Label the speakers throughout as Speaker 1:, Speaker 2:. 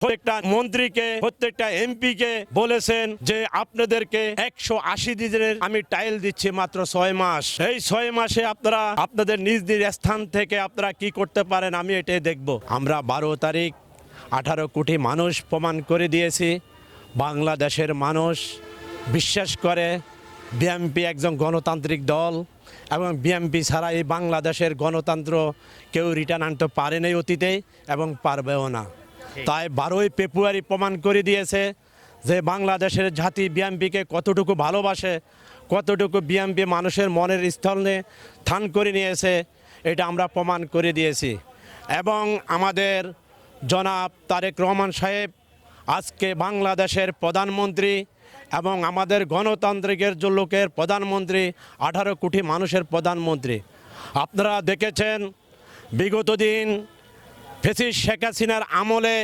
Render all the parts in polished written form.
Speaker 1: প্রত্যেকটা মন্ত্রীকে প্রত্যেকটা এমপিকে বলেছেন যে আপনাদেরকে 180 দিনের আমি টাইল দিচ্ছি মাত্র 6 মাস। এই 6 মাসে আপনারা আপনাদের নিজ নিজ স্থান থেকে আপনারা কি করতে পারেন আমি এটাই দেখব। আমরা 12 তারিখ 18 কোটি মানুষ প্রমাণ করে দিয়েছি বাংলাদেশের মানুষ বিশ্বাস করে বিএনপি একজন গণতান্ত্রিক দল এবং বিএনপি ছাড়া এই বাংলাদেশের গণতন্ত্র কেউ রিটার্ন আনতে পারেনি অতীতে এবং পারবেও না। তাই 12ই ফেব্রুয়ারি প্রমাণ করে দিয়েছে যে বাংলাদেশের জাতি বিএনপিকে কতটুকু ভালোবাসে, কতটুকু বিএনপি মানুষের মনের স্থলে স্থান করে নিয়েছে, এটা আমরা প্রমাণ করে দিয়েছি। এবং আমাদের জনাব তারেক রহমান সাহেব আজকে বাংলাদেশের প্রধানমন্ত্রী এবং আমাদের গণতান্ত্রিকের লোকের প্রধানমন্ত্রী, 18 কোটি মানুষের প্রধানমন্ত্রী। আপনারা দেখেছেন বিগত দিন ফ্যাসিস্ট শেখ হাসিনার আমলে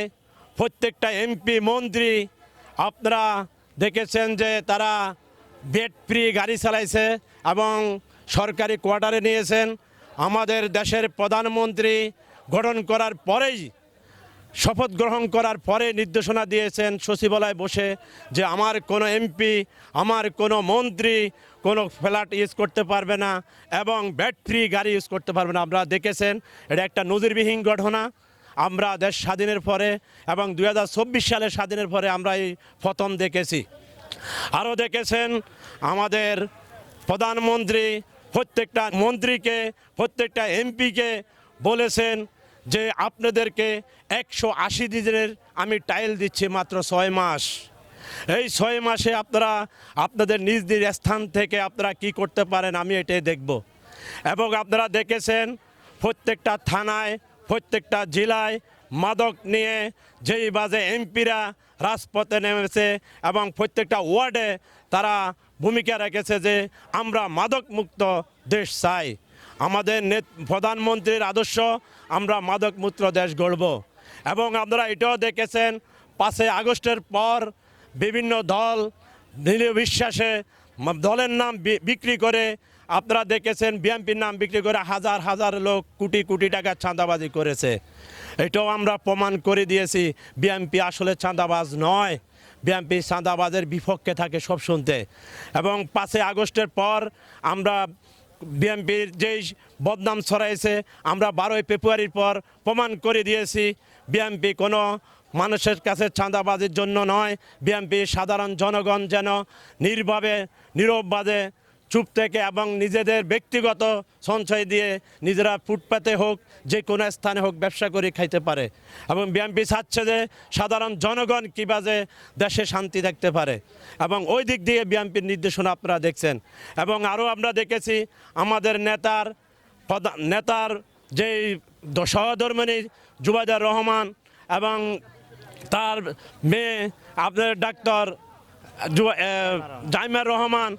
Speaker 1: প্রত্যেকটা এমপি মন্ত্রী আপনারা দেখেছেন যে তারা বেড ফ্রি গাড়ি চালাইছে এবং সরকারি কোয়ার্টারে নিয়েছেন। আমাদের দেশের প্রধানমন্ত্রী গঠন করার পরেই শপথ গ্রহণ করার পরে নির্দেশনা দিয়েছেন সচিবালয়ে বসে যে আমার কোনো এমপি, আমার কোনো মন্ত্রী কোনো ফ্ল্যাট ইউজ করতে পারবে না এবং বেড ফ্রি গাড়ি ইউজ করতে পারবে না। আপনারা দেখেছেন এটা একটা নজিরবিহীন ঘটনা। আমরা দেশ স্বাধীনের পরে এবং 2024 সালে স্বাধীনের পরে আমরা এই প্রথম দেখেছি। আরও দেখেছেন আমাদের প্রধানমন্ত্রী প্রত্যেকটা মন্ত্রীকে প্রত্যেকটা এমপিকে বলেছেন যে আপনাদেরকে 180 দিনের আমি টাইল দিচ্ছি মাত্র 6 মাস। এই 6 মাসে আপনারা আপনাদের নিজ নিজ স্থান থেকে আপনারা কি করতে পারেন আমি এটাই দেখব। এবং আপনারা দেখেছেন প্রত্যেকটা থানায় প্রত্যেকটা জেলায় মাদক নিয়ে যেই বাজে এমপিরা রাজপথে নেমেছে এবং প্রত্যেকটা ওয়ার্ডে তারা ভূমিকা রেখেছে যে আমরা মাদক মুক্ত দেশ চাই। আমাদের প্রধানমন্ত্রীর আদর্শ আমরা মাদক মুক্ত দেশ গড়ব। এবং আপনারা এটাও দেখেছেন 5 আগস্টের পর বিভিন্ন দল বিশ্বাসে দলের নাম বিক্রি করে আপনারা দেখেছেন বিএনপির নাম বিক্রি করে হাজার হাজার লোক কোটি কোটি টাকা চাঁদাবাজি করেছে। এটাও আমরা প্রমাণ করে দিয়েছি বিএনপি আসলে চাঁদাবাজ নয়, বিএনপি চাঁদাবাজের বিপক্ষে থাকে সব শুনতে। এবং 5 আগস্টের পর আমরা বিএনপির যেই বদনাম ছড়াইছে আমরা 12ই ফেব্রুয়ারির পর প্রমাণ করে দিয়েছি বিএনপি কোনো মানুষের কাছে চাঁদাবাজির জন্য নয়। বিএনপি সাধারণ জনগণ যেন নীরবভাবে চুপ থেকে এবং নিজেদের ব্যক্তিগত সঞ্চয় দিয়ে নিজেরা ফুটপাতে হোক যে কোনো স্থানে হোক ব্যবসা করে খাইতে পারে। এবং বিএনপি চাচ্ছে যে সাধারণ জনগণ কীভাবে দেশে শান্তি থাকতে পারে এবং ওই দিক দিয়ে বিএনপির নির্দেশনা আপনারা দেখছেন। এবং আরও আমরা দেখেছি আমাদের নেতার যেই সহধর্মিণী জুবাইদা রহমান এবং তার মেয়ে আপনার ডাক্তার জাইমার রহমান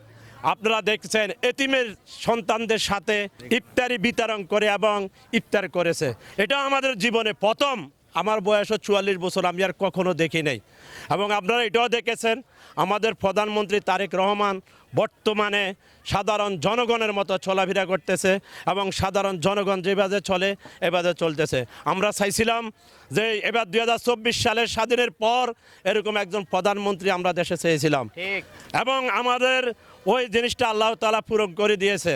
Speaker 1: আপনারা দেখছেন এতিমের সন্তানদের সাথে ইফতারি বিতরণ করে এবং ইফতার করেছে। এটা আমাদের জীবনে প্রথম। আমার বয়স 44 বছর, আমি আর কখনো দেখি নাই। এবং আপনারা এটাও দেখেছেন আমাদের প্রধানমন্ত্রী তারেক রহমান বর্তমানে সাধারণ জনগণের মতো চলাফেরা করতেছে এবং সাধারণ জনগণ যেভাবে চলে এভাবে চলতেছে। আমরা চাইছিলাম যে এবার 2024 সালের স্বাধীনের পর এরকম একজন প্রধানমন্ত্রী আমরা দেশে চেয়েছিলাম এবং আমাদের ওই জিনিসটা আল্লাহ তাআলা পূরণ করে দিয়েছে।